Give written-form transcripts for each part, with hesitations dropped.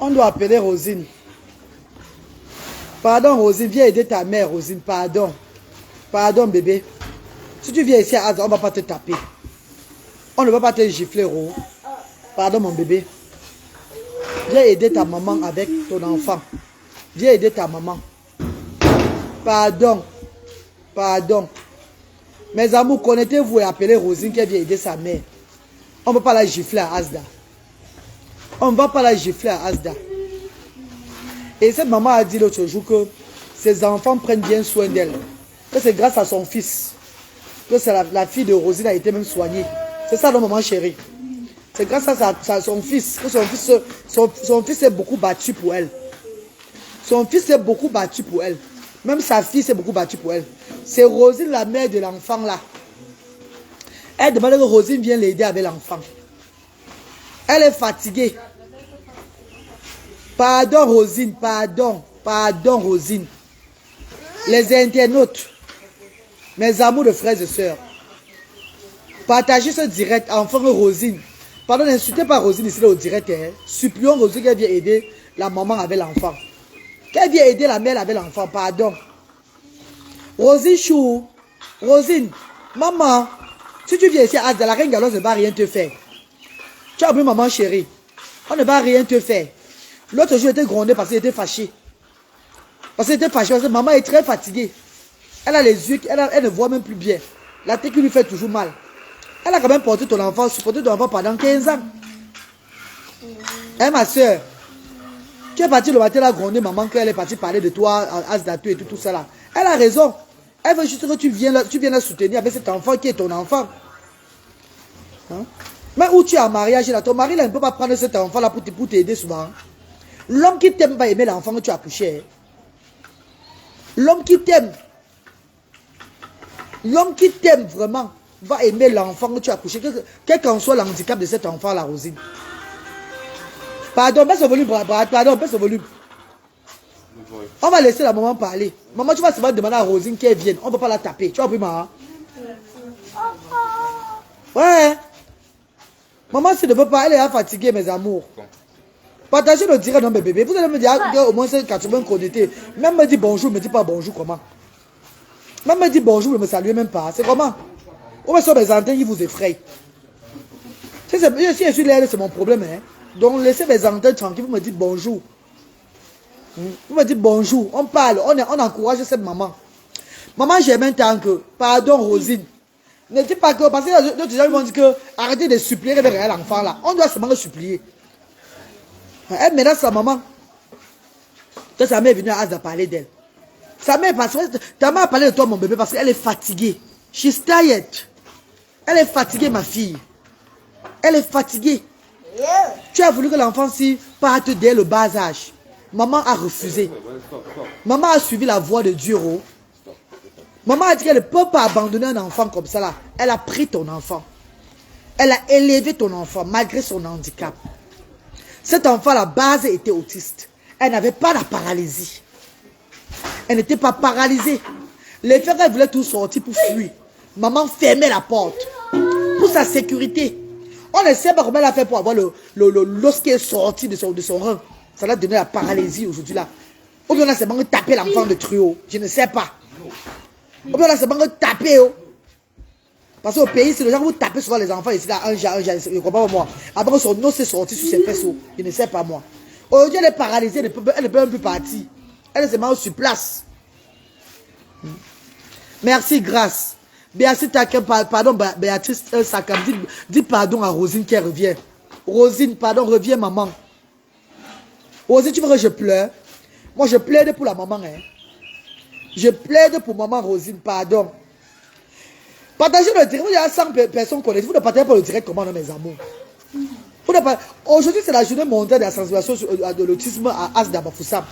On doit appeler Rosine. Pardon, Rosine, viens aider ta mère, Rosine. Pardon. Pardon, bébé. Si tu viens ici à Asda, on ne va pas te taper. On ne va pas te gifler, Ro. Pardon, mon bébé. Viens aider ta maman avec ton enfant. Viens aider ta maman. Pardon. Pardon. Mes amours, connectez-vous et appelez Rosine qui vient aider sa mère. On ne va pas la gifler à Asda. On ne va pas la gifler à Asda. Et cette maman a dit l'autre jour que ses enfants prennent bien soin d'elle. Que c'est grâce à son fils. Que c'est la fille de Rosine a été même soignée. C'est ça, non, maman chérie. C'est grâce à son fils. Que son fils s'est beaucoup battu pour elle. Son fils s'est beaucoup battu pour elle. Même sa fille s'est beaucoup battue pour elle. C'est Rosine, la mère de l'enfant là. Elle demande que Rosine vienne l'aider avec l'enfant. Elle est fatiguée. Pardon Rosine, pardon. Pardon Rosine. Les internautes, mes amours de frères et sœurs, partagez ce direct, enfant Rosine. Pardon, n'insultez pas Rosine ici au direct. Hein. Supplions Rosine qu'elle vienne aider la maman avec l'enfant. Qu'elle vienne aider la mère avec l'enfant, pardon. Rosine Chou, Rosine, maman, si tu viens ici à la reine Galoise ne va rien te faire. Tu as appris maman chérie, on ne va rien te faire. L'autre jour, était grondé parce qu'il était fâché. Parce qu'il était fâché, parce que maman est très fatiguée. Elle a les yeux, elle ne voit même plus bien. La tête qui lui fait toujours mal. Elle a quand même porté ton enfant, supporté ton enfant pendant 15 ans. Hein, ma soeur? Tu es parti le matin, elle a grondé maman, qu'elle est partie parler de toi, à Asdatu et tout ça là. Elle a raison. Elle veut juste que tu viennes la soutenir avec cet enfant qui est ton enfant. Hein? Mais où tu es en mariage là, ton mari là, ne peut pas prendre cet enfant là pour t'aider souvent. L'homme qui t'aime va aimer l'enfant que tu as accouché. L'homme qui t'aime vraiment va aimer l'enfant que tu as accouché, quel qu'en soit l'handicap de cet enfant là, Rosine. Pardon, baisse le volume, pardon, baisse le volume. On va laisser la maman parler. Maman, tu vas seulement demander à Rosine qu'elle vienne. On ne peut pas la taper. Tu as pris maman? Ouais. Maman, si ne veut pas, elle est fatiguée, mes amours. Partagez le direct dans mes bébés. Vous allez me dire au moins c'est 80 connectés. Même me dit bonjour, ne me dit pas bonjour, comment? Même me dit bonjour, ne me salue même pas. C'est comment? Ou bien sur mes antennes, ils vous effrayent. Si je suis là, c'est mon problème. Hein? Donc laissez mes antennes tranquilles, vous me dites bonjour. Vous me dites bonjour, on parle, on encourage cette maman. Maman, j'aime un temps que, pardon Rosine, ne dis pas que, parce que d'autres gens vont dire que, arrêtez de supplier derrière l'enfant là. On doit seulement le supplier. Elle menace sa maman. Que sa mère est venue à Asda parler d'elle. Sa mère, parce que ta mère a parlé de toi, mon bébé, parce qu'elle est fatiguée. She's tired. Elle est fatiguée, ma fille. Elle est fatiguée. Tu as voulu que l'enfant-ci parte dès le bas âge. Maman a refusé. Maman a suivi la voie de Dieu. Maman a dit qu'elle ne peut pas abandonner un enfant comme ça là. Elle a pris ton enfant. Elle a élevé ton enfant malgré son handicap. Cet enfant à la base était autiste. Elle n'avait pas la paralysie. Elle n'était pas paralysée. Les frères, elle voulait tout sortir pour fuir. Maman fermait la porte. Pour sa sécurité. On ne sait pas comment elle a fait pour avoir l'os qui est sorti de son rein. Ça l'a donné la paralysie aujourd'hui là. Ou bien on a seulement tapé l'enfant de truand. Je ne sais pas. Ou bien on a seulement tapé. Parce qu'au pays, si les gens vous tapez souvent les enfants ici là, un jar, je ne comprends pas moi. Après son os est sorti sur ses fesses. Je ne sais pas moi. Aujourd'hui elle est paralysée, elle ne peut même plus partir. Elle est seulement sur place. Merci, grâce. Béatrice Takem, pardon, Béatrice Sakam, dis pardon à Rosine qui revient. Rosine, pardon, reviens maman. Rosine, tu veux que je pleure? Moi, je plaide pour la maman. Hein. Je plaide pour maman Rosine, pardon. Partagez le direct. Il y a 100 personnes connectées. Vous ne partagez pas le direct comment, mes amours. Aujourd'hui, c'est la journée mondiale de la sensibilisation de l'autisme à Asda Bafoussam.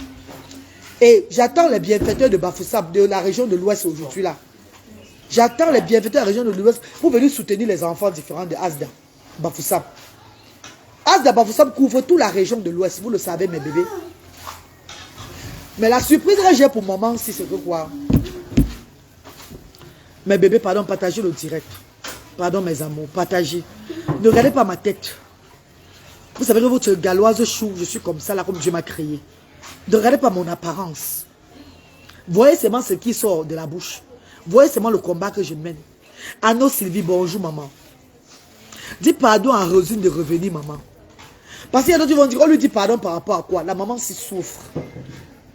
Et j'attends les bienfaiteurs de Bafoussam, de la région de l'Ouest aujourd'hui là. J'attends les bienfaiteurs de la région de l'Ouest pour venir soutenir les enfants différents de Asda Bafoussam. Asda Bafoussam couvre toute la région de l'Ouest, vous le savez mes bébés. Mais la surprise que j'ai pour maman, c'est que quoi? Mes bébés, pardon, partagez le direct. Pardon mes amours, partagez. Ne regardez pas ma tête. Vous savez que votre galoise chou, je suis comme ça, là, comme Dieu m'a créé. Ne regardez pas mon apparence. Voyez seulement ce qui sort de la bouche. Voyez seulement le combat que je mène. Anno Sylvie, bonjour maman. Dis pardon à Rosine de revenir, maman. Parce qu'il y a d'autres qui vont dire, on lui dit pardon par rapport à quoi? La maman s'y souffre.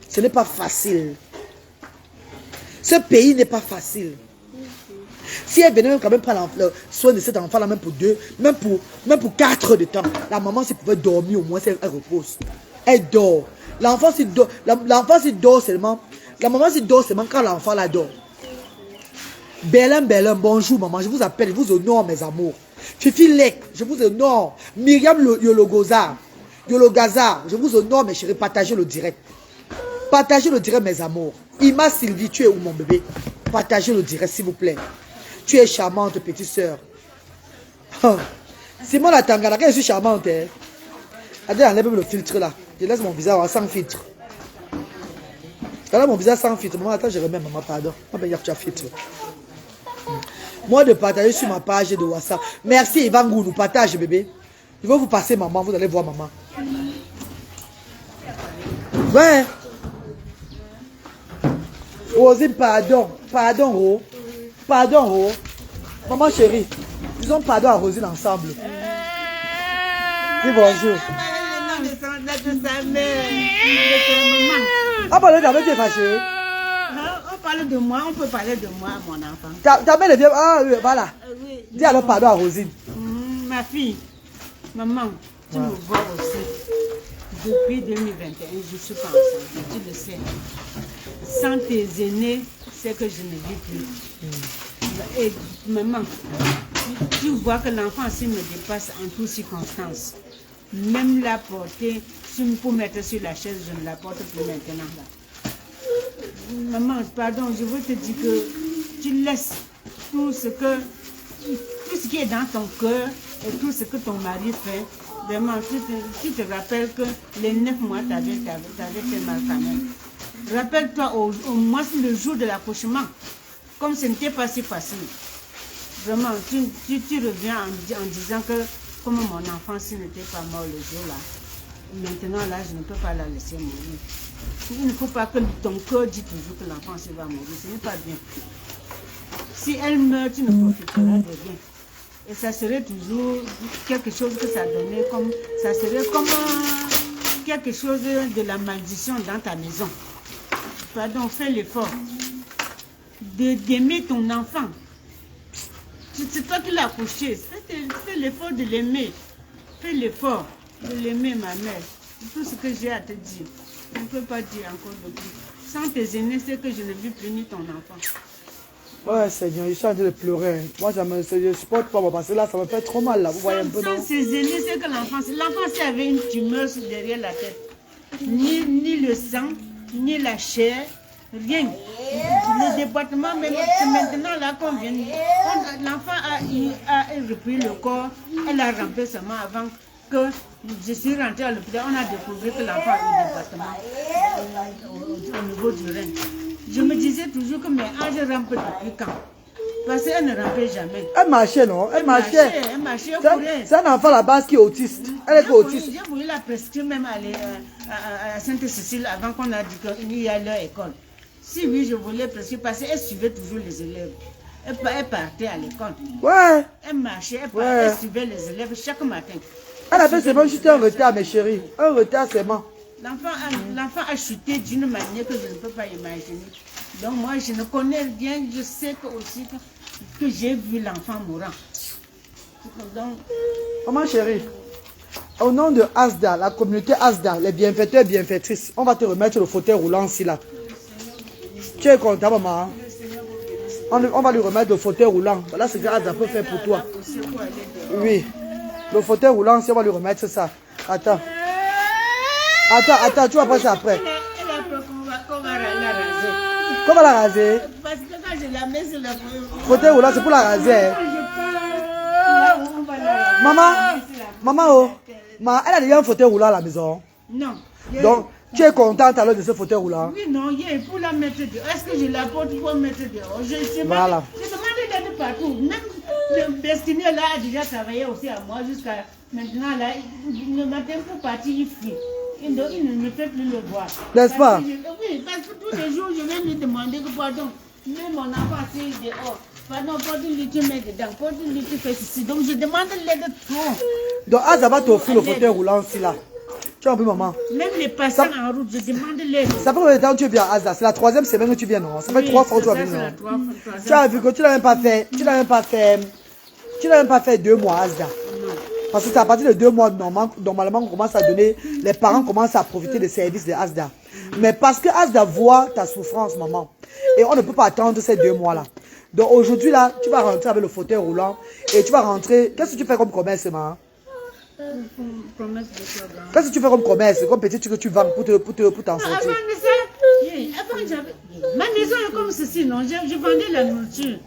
Ce n'est pas facile. Ce pays n'est pas facile. Si elle venait même quand même prendre soin de cet enfant-là, même pour 2, même pour 4 heures de temps, la maman s'il pouvait dormir au moins, elle repose. Elle dort. L'enfant s'il dort seulement. La maman s'il dort seulement quand l'enfant la dort. Bélin, bonjour maman, je vous appelle, je vous honore mes amours. Fifi Lek, je vous honore. Myriam Yologazar, je vous honore mes chéris, partagez le direct. Partagez le direct mes amours. Ima Sylvie, tu es où mon bébé? Partagez le direct s'il vous plaît. Tu es charmante petite soeur. Oh. C'est moi la Tangana, je suis charmante. Hein? Allez, enlève le filtre là. Je laisse mon visage sans filtre. Là, mon visage sans filtre. Maman, attends, je remets maman, pardon. Tu as filtre. Moi de partager sur ma page de WhatsApp. Merci Ivan Goulou, partage bébé. Je vais vous passer maman, vous allez voir maman. Ouais. Rosine, pardon. Pardon, Ro. Pardon, Ro. Maman chérie, disons pardon à Rosine ensemble. Dis bonjour. Ah bon, tu es fâché. On parle de moi, on peut parler de moi, mon enfant. Ta mère vient. Ah oui, voilà. Oui. Dis alors pardon à Rosine. Ma fille, maman, tu me vois aussi. Depuis 2021, je suis pas enceinte, tu le sais. Sans tes aînés, c'est que je ne vis plus. Et maman, tu vois que l'enfant s'il me dépasse en toutes circonstances. Même la porter, si pour mettre sur la chaise, je ne la porte plus maintenant. Là. Maman, pardon, je veux te dire que tu laisses tout ce qui est dans ton cœur et tout ce que ton mari fait. Vraiment, tu te rappelles que les 9 mois, tu avais fait mal quand même. Rappelle-toi au moins le jour de l'accouchement, comme ce n'était pas si facile. Vraiment, tu reviens en disant que comme mon enfant, s'il n'était pas mort le jour-là, maintenant là, je ne peux pas la laisser mourir. Il ne faut pas que ton cœur dise toujours que l'enfant va mourir. Ce n'est pas bien. Si elle meurt, tu ne profiteras de rien. Et ça serait toujours quelque chose que ça donnait comme... Ça serait comme quelque chose de la malédiction dans ta maison. Pardon, fais l'effort d'aimer ton enfant. C'est toi qui l'as couché. Fais l'effort de l'aimer. Fais l'effort de l'aimer, ma mère. C'est tout ce que j'ai à te dire. Je ne peux pas dire encore de plus. Sans tes aînés, c'est que je ne vis plus ni ton enfant. Ouais, Seigneur, je suis en train de pleurer. Moi, je ne supporte pas parce que là, ça me fait trop mal. Là. Vous voyez un peu, non? Sans ses aînés, c'est que l'enfant, s'il avait une tumeur derrière la tête, ni le sang, ni la chair, rien. Le département, même c'est maintenant là qu'on vient. L'enfant a repris le corps, elle a rampé seulement avant que je suis rentrée à l'hôpital. On a découvert que l'enfant a eu un département au niveau du rein. Je me disais toujours que mes âges rampent depuis quand? Parce qu'elle ne rampait jamais. Elle marchait, non? Elle marchait. Elle marchait pour elle. C'est un enfant à la base qui est autiste. Elle est autiste. J'ai voulu la prescrire même à Sainte-Cécile avant qu'on a dit qu'il y a leur école. Si oui, je voulais prescrire parce qu'elle suivait toujours les élèves. Elle partait à l'école. Ouais. Elle marchait, elle suivait les élèves chaque matin. Elle a fait seulement juste un retard, mes chéris. Un retard seulement. L'enfant a chuté d'une manière que je ne peux pas imaginer. Donc moi, je ne connais rien. Je sais aussi que j'ai vu l'enfant mourant. Donc, maman chérie, au nom de Asda, la communauté Asda, les bienfaiteurs et bienfaitrices, on va te remettre le fauteuil roulant ici là. Tu es content, maman? On va lui remettre le fauteuil roulant. Voilà ce que Asda peut faire pour toi. Oui. Le fauteuil roulant, si on va lui remettre ça. Attends. Attends, tu vas passer après. Elle a peur qu'on va la raser. Comment la raser? Parce que quand je la mets sur le fauteuil roulant, c'est pour la raser. Maman, oh. Elle a déjà un fauteuil roulant à la maison. Non. Donc, tu es contente alors de ce fauteuil roulant? Oui, non, pour la mettre dehors. Est-ce que je la porte pour mettre dehors? Je sais pas. Voilà. Je demande d'être partout. Même le destiné là a déjà travaillé aussi à moi jusqu'à Maintenant, là, le matin pour partir, il fuit. Il ne fait plus le voir. N'est-ce pas? Oui, parce que tous les jours, je viens lui demander que pardon, même mon enfant, c'est dehors. Pardon, porte-lui, tu mets dedans. Porte-lui, tu fais ceci. Donc, je demande l'aide trop. Donc, ça va t'offrir le fauteuil roulant aussi là. Tu as vu, maman? Même les passants en route, je demande l'aide. Ça fait combien de temps que tu viens à Asda? C'est la 3e semaine que tu viens, non? Ça fait 3 fois que tu vas venir, non? Tu as vu que tu n'as même pas fait. Tu n'as même pas fait 2 mois à Asda. Parce que c'est à partir de 2 mois, normalement, on commence à donner, les parents commencent à profiter des services de Asda. Mais parce que Asda voit ta souffrance, maman. Et on ne peut pas attendre ces 2 mois-là. Donc aujourd'hui, là, tu vas rentrer avec le fauteuil roulant. Et tu vas rentrer. Qu'est-ce que tu fais comme commerce, maman? Qu'est-ce que tu fais comme commerce, comme petit truc que tu vends pour t'en sortir? Ma maison est comme ceci, non? Je vendais la nourriture.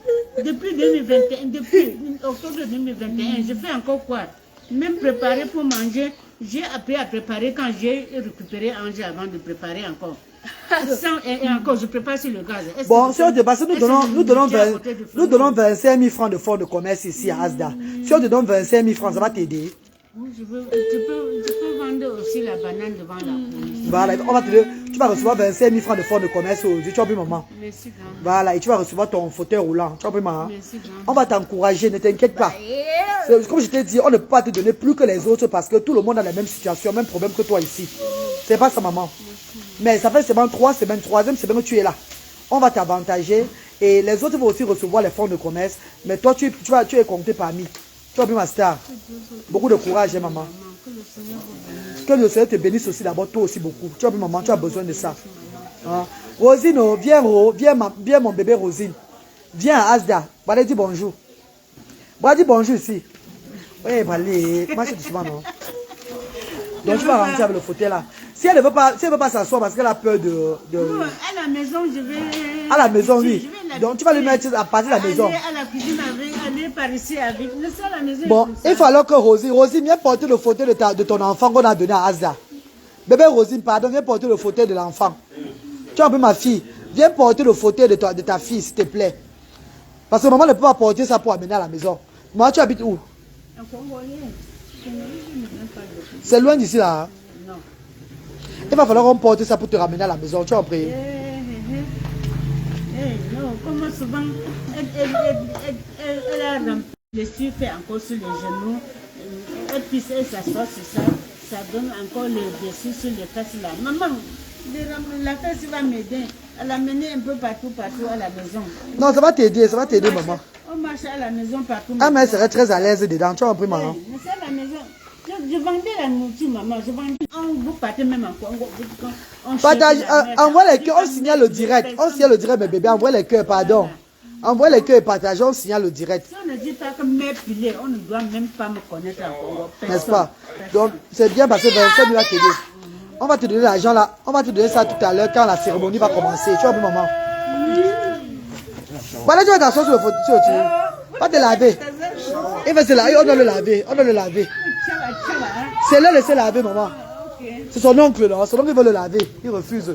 Depuis 2021, depuis octobre 2021, je fais encore quoi? Même préparer pour manger, j'ai appris à préparer quand j'ai récupéré Angers avant de préparer encore. Et encore, je prépare sur le gaz. Bon, si on te passe, nous donnons 25 000 francs de fonds de commerce ici à Asda. Si on te donne 25 000 francs, ça va t'aider. Tu peux vendre aussi la banane devant la police. Voilà, tu vas recevoir 25 000 francs de fonds de commerce aujourd'hui. Tu as vu, maman? Merci, grand. Voilà, et tu vas recevoir ton fauteuil roulant. Tu as vu, maman? Merci, grand. On va t'encourager, ne t'inquiète pas. Comme je t'ai dit, on ne peut pas te donner plus que les autres parce que tout le monde a la même situation, même problème que toi ici. C'est pas ça, maman. Mais ça fait seulement 3 semaines, 3e semaine que tu es là. On va t'avantager et les autres vont aussi recevoir les fonds de commerce. Mais toi, tu es compté parmi. Tu as vu, ma star? Beaucoup de courage, hein, maman. Que le Seigneur te bénisse aussi d'abord, toi aussi beaucoup. Tu as vu, maman, tu as besoin de ça. Hein? Rosine, viens, viens mon bébé Rosine. Viens à Asda. Allez, dis bonjour. Dis bonjour ici. Oui, allez, moi je dis souvent non. Donc tu vas rentrer avec le fauteuil là. Si elle ne veut pas s'asseoir parce qu'elle a peur de... À la maison, je vais... À la maison, oui. Donc tu vas le mettre à partir de la maison. Aller à la cuisine avec, aller par ici avec. À la maison. Bon, il faut alors que Rosine, viens porter le fauteuil de ton enfant qu'on a donné à Asda. Bébé Rosine, pardon, viens porter le fauteuil de l'enfant. Tu as un peu ma fille. Viens porter le fauteuil de ta fille, s'il te plaît. Parce que maman ne peut pas porter ça pour amener à la maison. Maman, tu habites où? C'est loin d'ici là. Hein? Non. Il va falloir qu'on porte ça pour te ramener à la maison. Tu as compris? Non, comme souvent, elle a le sucre fait encore sur les genoux. Elle puisse s'asseoir sur ça. Ça donne encore le dessus sur les fesses là. Maman, la fesse va m'aider à l'amener un peu partout à la maison. Non, ça va t'aider, maman. On marche à la maison partout. Ah, mais elle serait très à l'aise dedans. Tu as compris, maman? Mais c'est à la maison. Je vendais la nourriture, maman. Je vendais. Vous partez même en Congo. Partage, envoie les cœurs, on signale le direct. On signale le direct, mes bébés. Envoie les cœurs, pardon. Envoie les cœurs et partage, on signale le direct. Si on ne dit pas que mère pilée, on ne doit même pas me connaître en Congo. N'est-ce pas? Donc, c'est bien parce que 25 000 va t'aider. On va te donner l'argent là. On va te donner ça tout à l'heure quand la cérémonie va commencer. Tu vois, maman? Voilà, tu vas t'asseoir sur le fauteuil. Va te laver. Il va se laver. On doit le laver. On doit le laver. C'est là, laisser laver, maman. C'est son oncle, non? Son oncle veut le laver. Il refuse.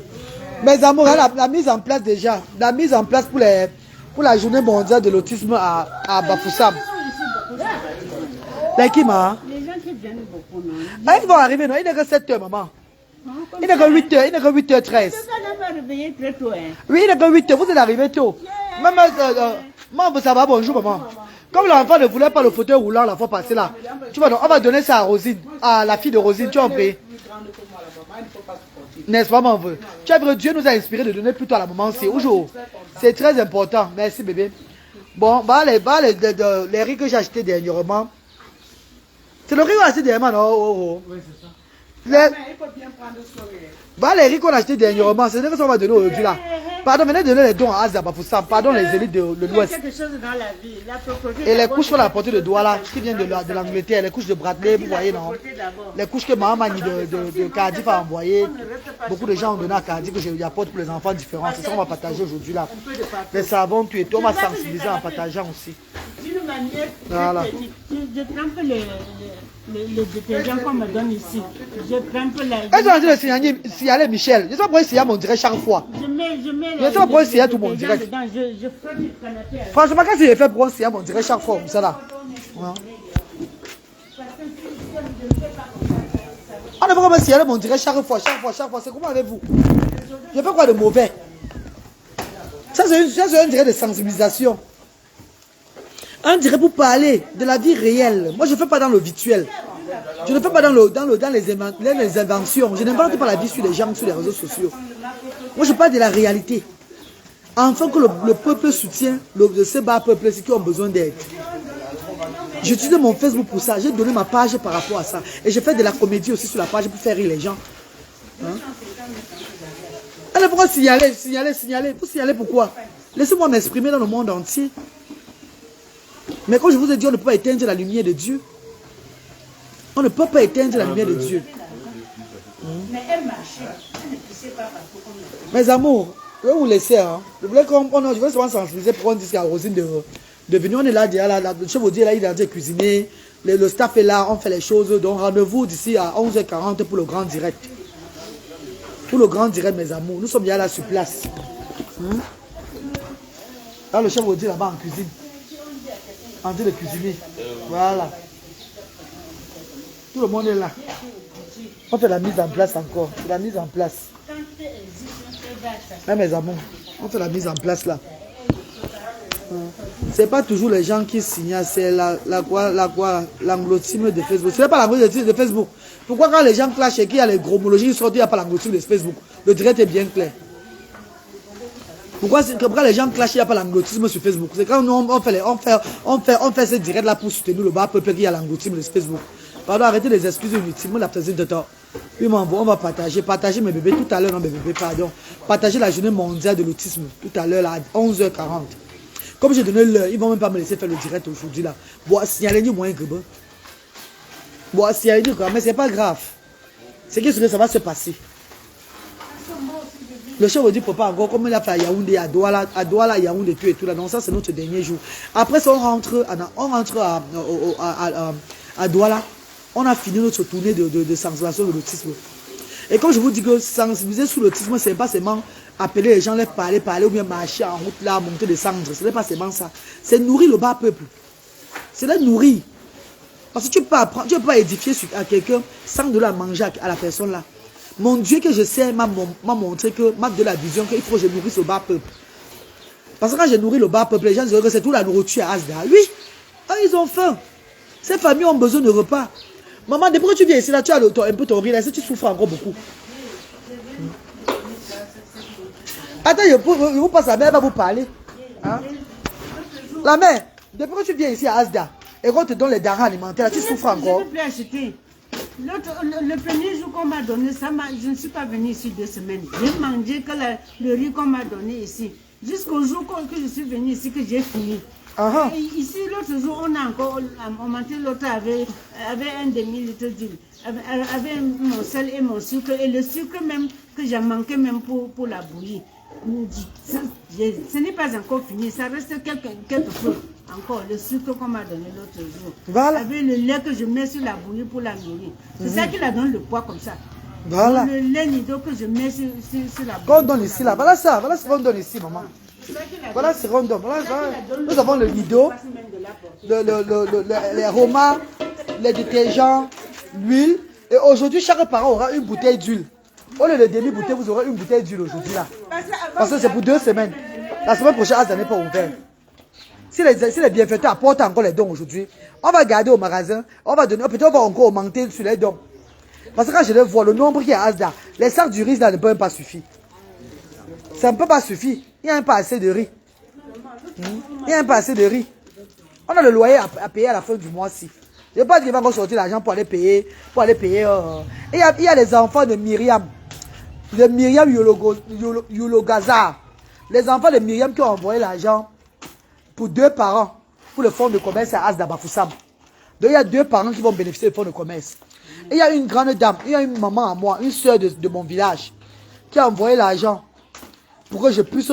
Mes amours, la mise en place déjà. La mise en place pour la journée mondiale de l'autisme à Bafoussam. C'est qui, maman? Les gens qui viennent beaucoup, non? Ah, ils vont arriver, non? Il n'est que 7 heures, maman. Il n'est que 8 heures. Il n'est que 8h13. On va réveiller très tôt, hein? Oui, il n'est que 8 heures. Vous êtes arrivé tôt. Même, maman, ça va, bonjour, maman. Comme l'enfant ne voulait pas le fauteuil roulant la fois passée là, tu vois, donc, on va donner ça à Rosine, à la fille de Rosine, tu as compris? N'est-ce pas, maman? Tu as vu, Dieu nous a inspiré de donner plutôt à la maman aussi. C'est très important. Merci, bébé. Bon, les riz que j'ai acheté dernièrement. C'est le riz qu'on a acheté dernièrement, non? Oui, c'est ça. Les riz qu'on a acheté dernièrement, c'est ce qu'on va donner aujourd'hui là. Pardon, venez donner les dons à Asda Bafoussam. Pardon, les élites de l'Ouest. Et les couches qu'on a apportées de Douala, qui viennent de l'Angleterre, les couches de Bradley, vous voyez, non? Les couches que maman de Cardiff a envoyées. Beaucoup de gens ont donné à Cardiff que je apporte pour les enfants différents. C'est ça qu'on va partager aujourd'hui là. Les savons, tu et toi, on va sensibiliser en partageant aussi. D'une manière voilà. Je trempe les détergents qu'on me donne ici. Je trempe la... Est-ce que tu as dit de signaler Michel? Je sais pas pourquoi il signale mon direct chaque fois. Je mets je sais pas pourquoi il signale tout mon direct. Je frotte le canapé. Franchement, qu'est-ce que j'ai fait pour signaler mon direct chaque fois comme ça là? On ne peut pas me signaler mon direct chaque fois. C'est comment avec vous? Je fais quoi de mauvais? Ça, c'est un direct de sensibilisation. Un direct pour parler de la vie réelle. Moi, je ne fais pas dans le virtuel. Je ne fais pas dans les inventions. Je n'invente pas la vie sur les gens, sur les réseaux sociaux. Moi, je parle de la réalité. Enfin que le peuple soutient ces bas peuples qui ont besoin d'aide. J'utilise mon Facebook pour ça. J'ai donné ma page par rapport à ça. Et je fais de la comédie aussi sur la page pour faire rire les gens. Hein? Alors pourquoi signaler? Pour signaler pourquoi? Laissez-moi m'exprimer dans le monde entier. Mais quand je vous ai dit, on ne peut pas éteindre la lumière de Dieu. On ne peut pas éteindre la lumière de Dieu. Mais elle marchait. Elle ne poussait pas partout comme ça. Mes amours, je vais vous laisser. Hein. Je vais souvent sensibiliser pour qu'on dise qu'à Rosine de venir. On est là, le chef vous dit là, il est en train de cuisiner. Le staff est là, on fait les choses. Donc rendez-vous d'ici à 11h40 pour le grand direct. Pour le grand direct, mes amours. Nous sommes déjà là sur place. Là, le chef vous dit là-bas en cuisine. En train de cuisiner. Voilà. Tout le monde est là. On fait la mise en place encore. La mise en place. Là, mes amours, on fait la mise en place là. C'est pas toujours les gens qui signent, c'est l'anglotisme de Facebook. Ce n'est pas l'anglotisme de Facebook. Pourquoi quand les gens clashent et qu'il y a les gros homologies qui sortent, il n'y a pas l'anglotisme de Facebook? Le direct est bien clair. Pourquoi les gens clashent, il n'y a pas l'anglotisme sur Facebook? C'est quand nous on fait ce direct là pour soutenir le bas peuple qui a l'anglotisme de Facebook. Pardon, arrêtez les excuses inutilement, la présence de temps. Oui, on va partager mes bébés tout à l'heure, non mes bébés, pardon. Partager la journée mondiale de l'autisme tout à l'heure à 11h40. Comme j'ai donné l'heure, ils ne vont même pas me laisser faire le direct aujourd'hui là. Bon, signaler du moins que bon. Bon, signaler du quoi, mais c'est pas grave. C'est que ça va se passer. Le chef vous dit pour pas encore, comme il a fait à Yaoundé, à Douala, Yaoundé, tout et tout là. Donc ça c'est notre dernier jour. Après ça, on rentre à Douala. On a fini notre tournée de sensibilisation de l'autisme. Et comme je vous dis que sensibiliser sur l'autisme, c'est pas seulement appeler les gens, les parler ou bien marcher en route là, monter des cendres. Ce n'est pas seulement ça. C'est nourrir le bas peuple. C'est les nourrir. Parce que tu ne peux pas édifier à quelqu'un sans de la manger à la personne là. Mon Dieu que je sais m'a montré que, m'a donné la vision qu'il faut que je nourrisse le bas peuple. Parce que quand je nourris le bas peuple, les gens disent que c'est toute la nourriture à Asda. Oui, ils ont faim. Ces familles ont besoin de repas. Maman, depuis que tu viens ici, là, tu as un peu ton riz, là, si tu souffres encore beaucoup. Attends, je vous passe la mère, elle va vous parler. Hein? La mère, depuis que tu viens ici à Asda, et qu'on te donne les denrées alimentaires, là, tu souffres encore. Je ne peux plus acheter. Le premier jour qu'on m'a donné, je ne suis pas venue ici 2 semaines. J'ai mangé que le riz qu'on m'a donné ici. Jusqu'au jour que je suis venue ici, que j'ai fini. Ici, l'autre jour, on a encore augmenté, l'autre avait un demi-litre d'huile, avait mon sel et mon sucre, et le sucre même que j'ai manqué même pour la bouillie. Ce n'est pas encore fini, ça reste quelque peu encore, le sucre qu'on m'a donné l'autre jour. Voilà. Avec le lait que je mets sur la bouillie pour la nourrir. C'est ça qui la donne le poids comme ça. Voilà. Le lait nido que je mets sur la bouillie. Qu'on donne ici, là. Voilà ça, voilà ce qu'on donne ici, maman. Voilà ce qu'on donne. Voilà. Nous avons le nido, les aromas, les détergents, l'huile. Et aujourd'hui, chaque parent aura une bouteille d'huile. Au lieu de demi-bouteille, vous aurez une bouteille d'huile aujourd'hui là. Parce que c'est pour 2 semaines. La semaine prochaine, Asda n'est pas ouvert. Si les bienfaiteurs apportent encore les dons aujourd'hui, on va garder au magasin, on va donner, peut-être on va encore augmenter sur les dons. Parce que quand je les vois, le nombre qu'il y a à Asda, les sacs du riz là ne peuvent pas suffire. Ça ne peut pas suffire. Il n'y a même pas assez de riz. Il n'y a même pas assez de riz. On a le loyer à payer à la fin du mois-ci. Je ne veux pas dire qu'il va encore sortir l'argent pour aller payer. Il y a les enfants de Myriam. De Myriam Yulogazar. Les enfants de Myriam qui ont envoyé l'argent pour 2 parents pour le fonds de commerce à Asda Bafoussam. Donc il y a 2 parents qui vont bénéficier du fonds de commerce. Et il y a une grande dame, il y a une maman à moi, une soeur de mon village, qui a envoyé l'argent pour que je puisse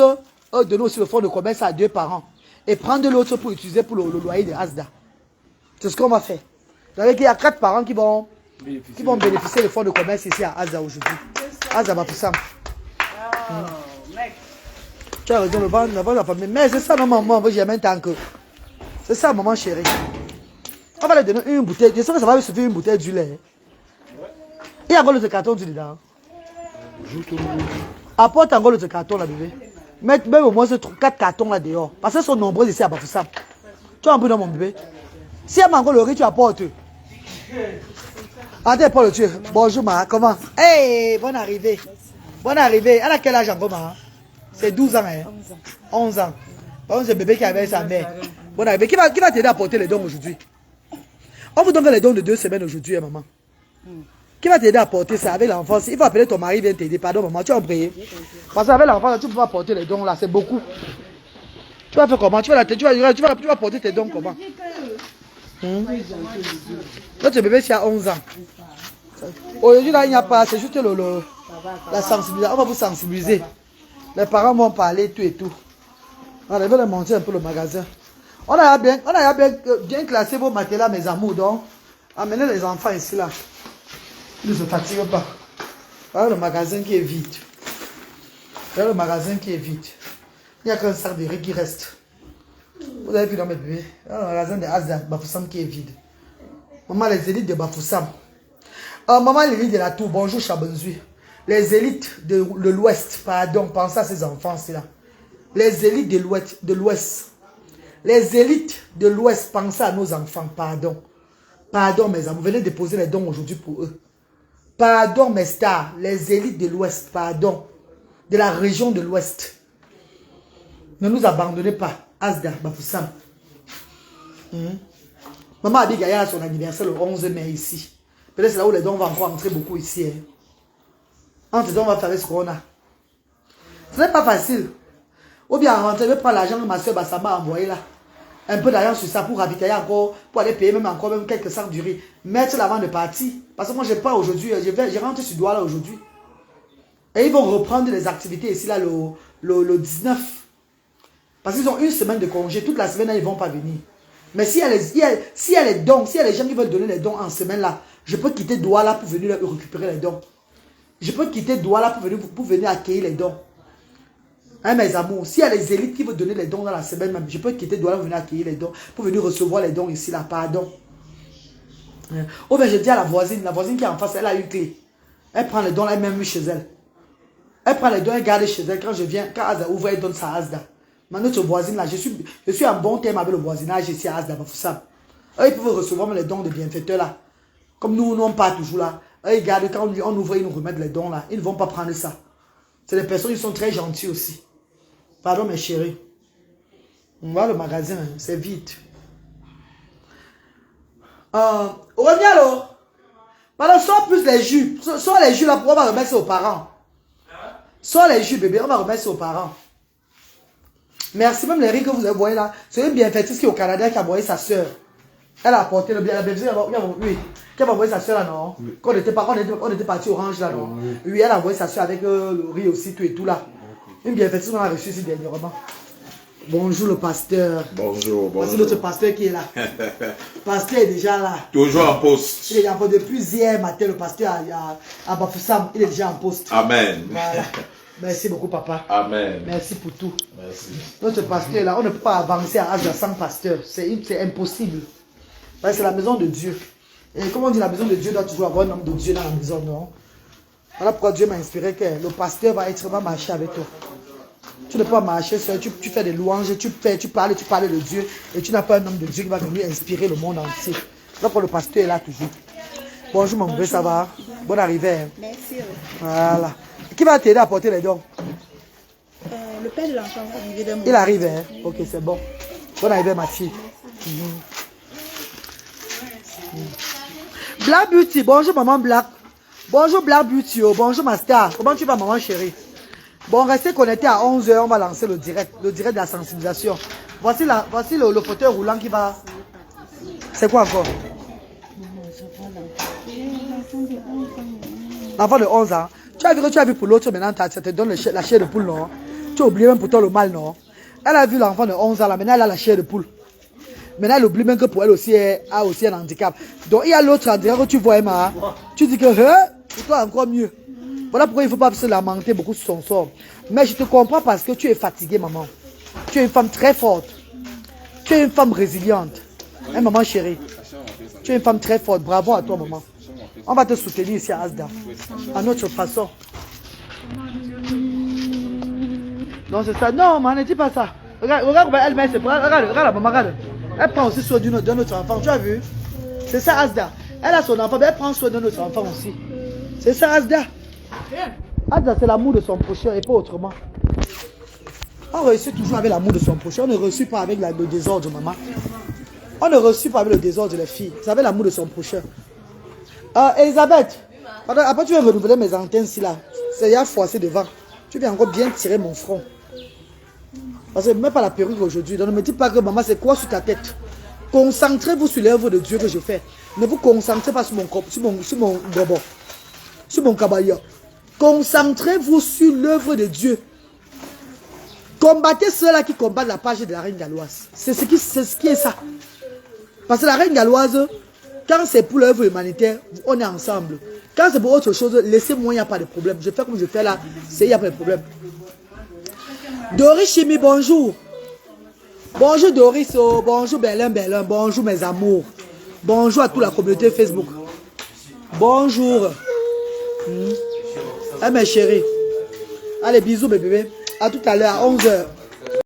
donner aussi le fonds de commerce à 2 parents. Et prendre l'autre pour utiliser pour le loyer de Asda. C'est ce qu'on va faire. Donc il y a 4 parents qui vont bénéficier du fonds de commerce ici à Asda aujourd'hui. Asda Bafoussam. Tu as raison, le ventre, la famille. Mais c'est ça, non, maman, j'ai même tant que. C'est ça, maman chérie. On va lui donner une bouteille. Je sais que ça va suffire une bouteille d'huile. Hein. Il y a encore le carton d'huile dedans. Apporte encore le carton là, bébé. Mets même au moins 4 cartons là dehors. Parce qu'ils sont nombreux ici à Bafoussam. Tu as un peu dans mon bébé. Si elle manque le riz, tu apportes. Attends, Paul, tu. Bonjour, ma. Comment? Hey, bonne arrivée. Bonne arrivée. Elle a quel âge encore, ma? C'est 12 ans, hein? 11 ans. Par contre, c'est le bébé qui avait sa mère. Bonne arrivée. Qui va t'aider à porter les dons aujourd'hui? On vous donne les dons de 2 semaines aujourd'hui, hein, maman. Qui va t'aider à porter ça avec l'enfant? Il faut appeler ton mari, viens t'aider. Pardon, maman, tu vas en prier. Parce qu'avec l'enfant, tu ne peux pas porter les dons là, c'est beaucoup. Tu vas faire comment? Tu vas porter tes dons comment? Notre bébé, c'est à 11 ans. Aujourd'hui, là, il n'y a pas, c'est juste la sensibilisation. On va vous sensibiliser. Les parents vont parler, tout et tout. On va monter un peu le magasin. On a bien classé vos matelas, mes amours. Donc, amenez les enfants ici, là. Ils ne se fatiguent pas. Voilà le magasin qui est vide. Voilà le magasin qui est vide. Il n'y a qu'un sac de riz qui reste. Vous avez vu dans mes bébés. Voilà le magasin de Asda, Bafoussam qui est vide. Maman, les élites de Bafoussam. Maman, l'élite de la Tour, bonjour Chabonzui. Les élites de l'Ouest, pardon, pensez à ces enfants-ci là. Les élites de l'Ouest. Les élites de l'Ouest, pensez à nos enfants, pardon. Pardon mes amis, vous venez déposer les dons aujourd'hui pour eux. Pardon mes stars, les élites de l'Ouest, pardon. De la région de l'Ouest. Ne nous abandonnez pas. Asda, Bafoussam. Maman Abigaya a son anniversaire le 11 mai ici. Peut-être c'est là où les dons vont encore entrer beaucoup ici. Hein. Entre dons, on va faire ce qu'on a. Ce n'est pas facile. Ou bien rentrer, je vais prendre l'argent que ma soeur Bassama a envoyé là. Un peu d'argent sur ça pour ravitailler encore, pour aller payer même encore même quelques sacs du riz. Mettre l'avant de partir. Parce que moi je pars aujourd'hui, je rentre sur Douala aujourd'hui. Et ils vont reprendre les activités ici là le 19. Parce qu'ils ont une semaine de congé. Toute la semaine là, ils ne vont pas venir. Mais s'il y a les dons, s'il y a les gens qui veulent donner les dons en semaine là, je peux quitter Douala pour venir récupérer les dons. Je peux quitter Douala pour venir accueillir les dons. Hein, mes amours, s'il y a les élites qui veulent donner les dons dans la semaine même, je peux quitter Douala pour venir accueillir les dons, pour venir recevoir les dons ici là, pardon. Ou bien je dis à la voisine qui est en face, elle a une clé. Elle prend les dons là, elle même chez elle. Elle prend les dons, elle garde chez elle. Quand je viens, quand Asda ouvre, elle donne ça à Asda. Mais notre voisine là, je suis en bon terme avec le voisinage ici à Asda, Bafoussam. Eux, ils peuvent recevoir les dons de bienfaiteurs là. Comme nous, on part toujours là. Eux, ils gardent, quand on ouvre, ils nous remettent les dons là. Ils ne vont pas prendre ça. C'est des personnes qui sont très gentilles aussi. Pardon mes chéris. On va le magasin, c'est vide. Revient alors. Pardon, sors plus les jus. Sors les jus là, on va remettre ça aux parents. Sors les jus bébé, on va remettre ça aux parents. Merci même les riz que vous avez voyé là. C'est une bienfaitrice qui est au Canada qui a envoyé sa soeur. Elle a apporté le bien. La bébé, oui. Qui a envoyé sa soeur là, non? Oui. Quand on était parti orange là, non? Oui. Oui, elle a envoyé sa soeur avec le riz aussi, tout et tout là. Une bienfaitrice qu'on a reçue ici dernièrement. Bonjour le pasteur. Bonjour. Voici notre pasteur qui est là. Le pasteur est déjà là. Toujours en poste. Il est en poste depuis hier matin, le pasteur à Bafoussam, il est déjà en poste. Amen. Voilà. Merci beaucoup, papa. Amen. Merci pour tout. Merci. Notre pasteur là, on ne peut pas avancer à Asda sans pasteur. C'est impossible. C'est la maison de Dieu. Et comme on dit, la maison de Dieu doit toujours avoir un homme de Dieu dans la maison, non? Voilà pourquoi Dieu m'a inspiré que le pasteur va marcher avec toi. Tu ne peux pas marcher seul, tu fais des louanges, tu parles de Dieu et tu n'as pas un homme de Dieu qui va venir inspirer le monde entier. Donc le pasteur est là toujours. Bonjour mon bébé, ça va? Bonne arrivée. Hein? Merci. Voilà. Qui va t'aider à porter les dons? Le père de l'enfant va arriver demain. Il arrive, hein? Ok, c'est bon. Bonne arrivée ma fille. Black Beauty, bonjour maman Black. Bonjour Black Beauty, oh. Bonjour ma star. Comment tu vas maman chérie? Bon, restez connectés à 11 h, on va lancer le direct de la sensibilisation. Voici le fauteuil roulant qui va... C'est quoi encore? L'enfant de 11 ans. Tu as vu pour l'autre maintenant, ça te donne la chair de poule, non? Tu as oublié même pour toi le mal, non? Elle a vu l'enfant de 11 ans là, maintenant elle a la chair de poule. Maintenant elle oublie même que pour elle aussi, elle a aussi un handicap. Donc il y a l'autre handicap que tu vois, Emma. Tu dis que, pour toi encore mieux. Voilà pourquoi il ne faut pas se lamenter beaucoup sur son sort. Mais je te comprends parce que tu es fatiguée, maman. Tu es une femme très forte. Tu es une femme résiliente. Hein, maman chérie. Tu es une femme très forte. Bravo à toi, maman. On va te soutenir ici à Asda. À notre façon. Non, c'est ça. Non, maman, ne dis pas ça. Regarde, elle met ses bras. Regarde, la maman, regarde. Elle prend aussi soin d'un autre enfant. Tu as vu? C'est ça, Asda. Elle a son enfant, mais elle prend soin d'un autre enfant aussi. C'est ça, Asda. Asda, c'est l'amour de son prochain et pas autrement. On réussit toujours avec l'amour de son prochain. On ne réussit pas avec le désordre, maman. On ne réussit pas avec le désordre, les filles. C'est avec l'amour de son prochain. Elisabeth, après tu vas renouveler mes antennes ici là. C'est y a forcé devant. Tu viens encore bien tirer mon front. Parce que même pas la perruque aujourd'hui. Donc ne me dis pas que maman c'est quoi sur ta tête. Concentrez-vous sur l'œuvre de Dieu que je fais. Ne vous concentrez pas sur mon gobo. Sur mon cabaya. Concentrez-vous sur l'œuvre de Dieu. Combattez ceux-là qui combattent la page de la reine galloise. C'est ce qui est ça. Parce que la reine galloise, quand c'est pour l'œuvre humanitaire, on est ensemble. Quand c'est pour autre chose, laissez-moi, il n'y a pas de problème. Je fais comme je fais là, il n'y a pas de problème. Doris Chimi, bonjour. Bonjour Doris, oh, bonjour Berlin, bonjour mes amours. Bonjour à toute la communauté Facebook. Bonjour. Mes chéris. Allez, bisous mes bébés. À tout à l'heure, à 11h.